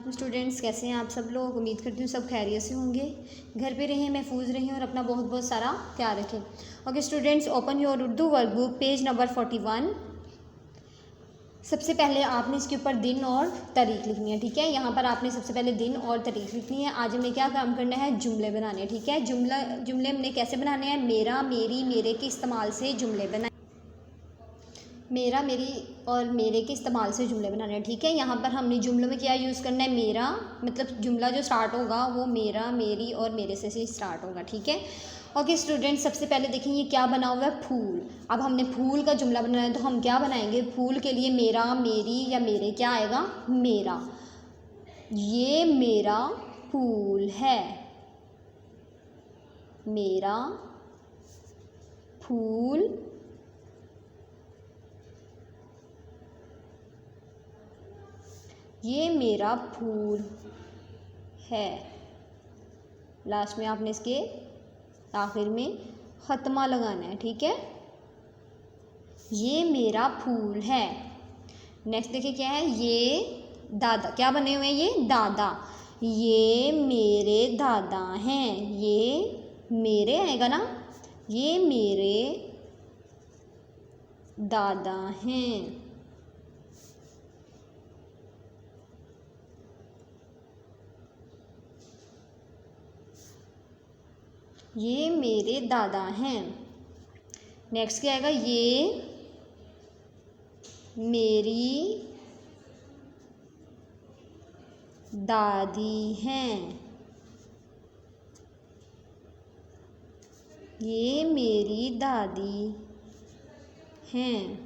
वालेकुम स्टूडेंट्स, कैसे हैं आप सब लोग। उम्मीद करती हूँ सब खैरियत से होंगे, घर पे रहें, महफूज रहें और अपना बहुत बहुत सारा ख्याल रखें। Okay students, open your Urdu workbook, page number 41। सबसे पहले आपने इसके ऊपर दिन और तारीख लिखनी है, ठीक है। यहाँ पर आपने सबसे पहले दिन और तारीख लिखनी है। आज हमने क्या काम करना है, जुमले बनाने हैं, ठीक है। जुमले हमने कैसे बनाने हैं, मेरा, मेरी, मेरे के इस्तेमाल से जुमले बनाए। मेरा, मेरी और मेरे के इस्तेमाल से जुमले बनाने हैं, ठीक है। यहाँ पर हमने जुमलों में क्या यूज़ करना है, मेरा, मतलब जुमला जो स्टार्ट होगा वो मेरा, मेरी और मेरे से स्टार्ट होगा, ठीक है। ओके स्टूडेंट, सबसे पहले देखें ये क्या बना हुआ है, फूल। अब हमने फूल का जुमला बनाना है तो हम क्या बनाएंगे, फूल के लिए मेरा, मेरी या मेरे क्या आएगा, मेरा। ये मेरा फूल है, मेरा फूल ये मेरा फूल है। लास्ट में आपने इसके आखिर में ख़त्मा लगाना है, ठीक है। ये मेरा फूल है। नेक्स्ट देखिए क्या है, ये दादा, क्या बने हुए हैं, ये दादा। ये मेरे दादा हैं, ये मेरे आएगा ना, ये मेरे दादा हैं। ये मेरे दादा हैं। नेक्स्ट क्या आएगा, ये मेरी दादी हैं, ये मेरी दादी हैं।